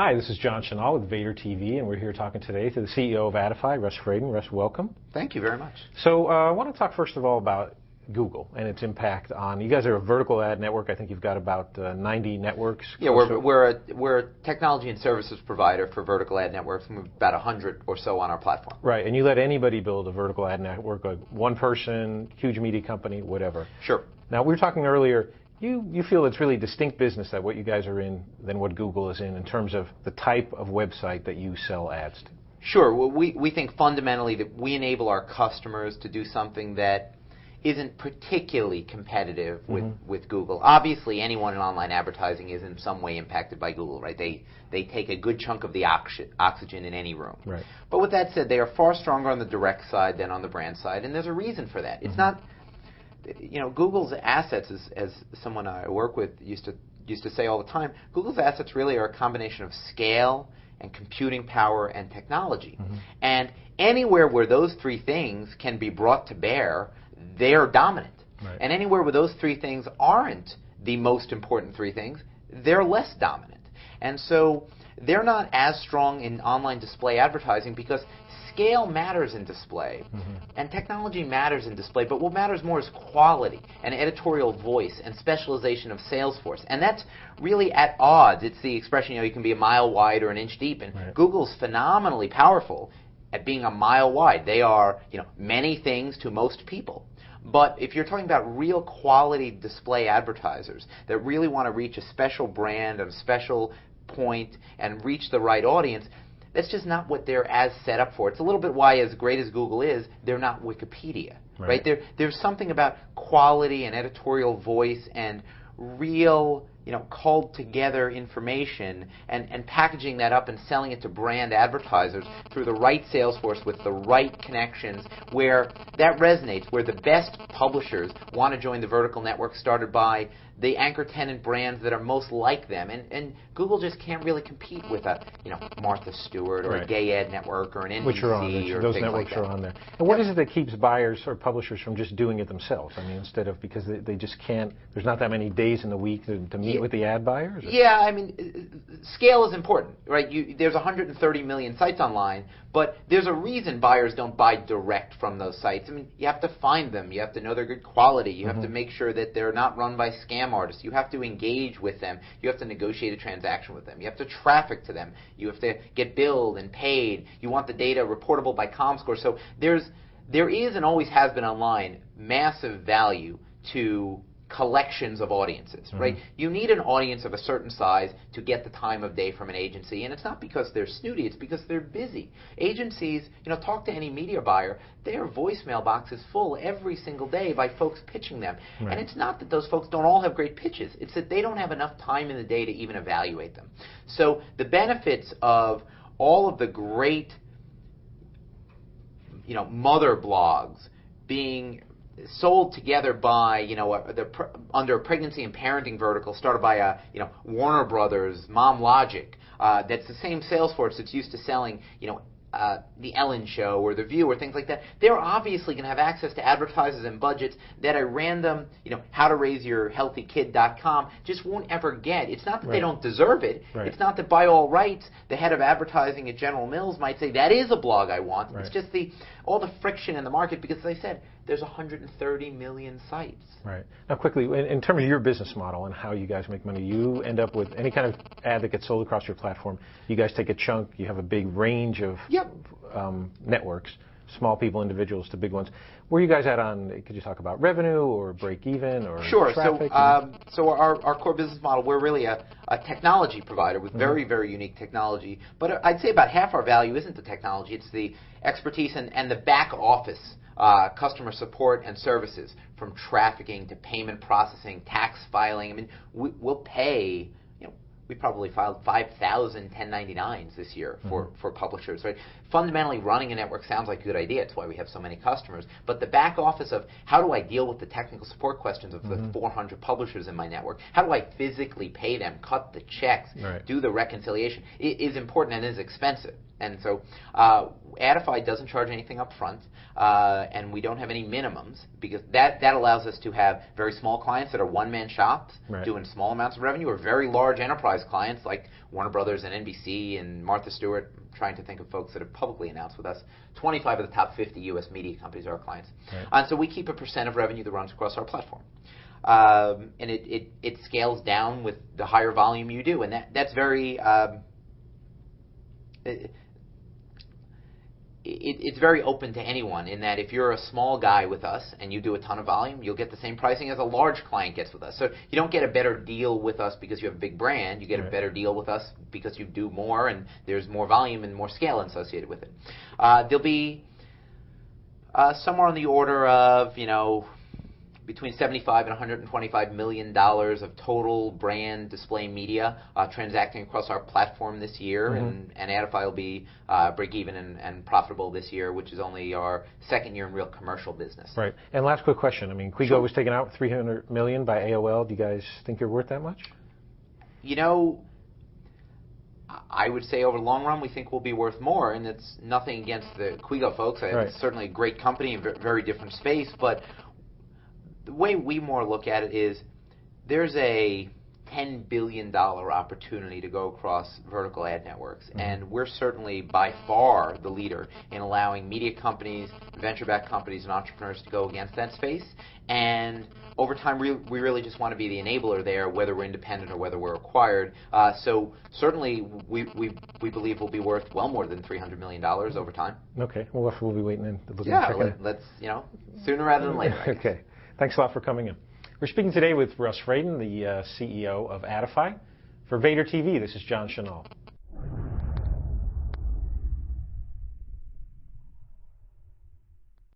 Hi, this is John Chenal with Vader TV, and we're here talking today to the CEO of Adify, Russ Fradin. Russ, welcome. Thank you very much. So I want to talk first of all about Google and its impact on, you guys are a vertical ad network. I think you've got about 90 networks. Yeah, we're a technology and services provider for vertical ad networks, and we've about 100 or so on our platform. Right, and you let anybody build a vertical ad network, like one person, huge media company, whatever. Sure. Now, we were talking earlier, you feel it's really distinct business that what you guys are in than what Google is in terms of the type of website that you sell ads to. Sure. Well, we think fundamentally that we enable our customers to do something that isn't particularly competitive with Google. Obviously, anyone in online advertising is in some way impacted by Google, right? They take a good chunk of the oxygen in any room. Right. But with that said, they are far stronger on the direct side than on the brand side, and there's a reason for that. It's not, you know, Google's assets, as someone I work with used to say all the time, Google's assets really are a combination of scale and computing power and technology. And anywhere where those three things can be brought to bear, they're dominant. Right. And anywhere where those three things aren't the most important three things, they're less dominant. And so they're not as strong in online display advertising because scale matters in display, and technology matters in display, but what matters more is quality and editorial voice and specialization of sales force. And that's really at odds. It's the expression, you can be a mile wide or an inch deep, and right. Google's phenomenally powerful at being a mile wide. They are, many things to most people. But if you're talking about real quality display advertisers that really want to reach a special brand and a special point and reach the right audience, that's just not what they're as set up for. It's a little bit why, as great as Google is, they're not Wikipedia, right? There's something about quality and editorial voice and real, culled together information and packaging that up and selling it to brand advertisers through the right sales force with the right connections, where that resonates, where the best publishers want to join the vertical network started by the anchor tenant brands that are most like them. And Google just can't really compete with a, Martha Stewart or a Gay Ad Network or an NBC. Which are on there. Those networks like that. are on there. And what is it that keeps buyers or publishers from just doing it themselves? I mean, instead of, because they just can't, there's not that many days in the week to meet with the ad buyers? Or? Yeah, I mean, scale is important, right? There's 130 million sites online, but there's a reason buyers don't buy direct from those sites. I mean, you have to find them. You have to know they're good quality. You have to make sure that they're not run by scam artists. You have to engage with them. You have to negotiate a transaction with them. You have to traffic to them. You have to get billed and paid. You want the data reportable by Comscore. So there is and always has been online massive value to collections of audiences, right? You need an audience of a certain size to get the time of day from an agency, and it's not because they're snooty, it's because they're busy. Agencies, talk to any media buyer, their voicemail box is full every single day by folks pitching them. And it's not that those folks don't all have great pitches, it's that they don't have enough time in the day to even evaluate them. So the benefits of all of the great, mother blogs being sold together by, under a pregnancy and parenting vertical started by Warner Brothers, Mom Logic. That's the same sales force that's used to selling, the Ellen Show or The View or things like that. They're obviously going to have access to advertisers and budgets that a random, howtoraiseyourhealthykid.com just won't ever get. It's not that they don't deserve it. It's not that by all rights the head of advertising at General Mills might say, that is a blog I want. It's just all the friction in the market because, as I said, there's 130 million sites. Right. Now, quickly, in terms of your business model and how you guys make money, you end up with any kind of ad that gets sold across your platform. You guys take a chunk. You have a big range of networks, small people, individuals to big ones. Where are you guys at on, could you talk about revenue or break even or traffic? So our core business model, we're really a technology provider with very, very unique technology. But I'd say about half our value isn't the technology. It's the expertise and the back office customer support and services, from trafficking to payment processing, tax filing. I mean, we'll pay, we probably filed 5,000 1099s this year for publishers, right? Fundamentally, running a network sounds like a good idea. It's why we have so many customers. But the back office of how do I deal with the technical support questions of the 400 publishers in my network? How do I physically pay them, cut the checks, do the reconciliation, is important and is expensive. And so Adify doesn't charge anything up front, and we don't have any minimums, because that allows us to have very small clients that are one-man shops doing small amounts of revenue, or very large enterprise enterprise clients like Warner Brothers and NBC and Martha Stewart. I'm trying to think of folks that have publicly announced with us. 25 of the top 50 U.S. media companies are our clients. Right. And so we keep a % of revenue that runs across our platform. And it scales down with the higher volume you do. And that's very... It's very open to anyone in that if you're a small guy with us and you do a ton of volume, you'll get the same pricing as a large client gets with us. So you don't get a better deal with us because you have a big brand. You get a better deal with us because you do more and there's more volume and more scale associated with it. There'll be somewhere on the order of, between $75 and $125 million of total brand display media transacting across our platform this year, and Adify will be break-even and profitable this year, which is only our second year in real commercial business. Right. And last quick question. I mean, Quigo was taken out $300 million by AOL. Do you guys think you're worth that much? I would say over the long run we think we'll be worth more, and it's nothing against the Quigo folks. It's certainly a great company in a very different space, but the way we more look at it is there's a $10 billion opportunity to go across vertical ad networks, and we're certainly by far the leader in allowing media companies, venture-backed companies, and entrepreneurs to go against that space. And over time, we really just want to be the enabler there, whether we're independent or whether we're acquired. So certainly, we believe we'll be worth well more than $300 million over time. Okay. Well, we'll be waiting and looking. Let's sooner rather than later. Okay. Thanks a lot for coming in. We're speaking today with Russ Fradin, the CEO of Adify. For Vader TV, this is John Chenal.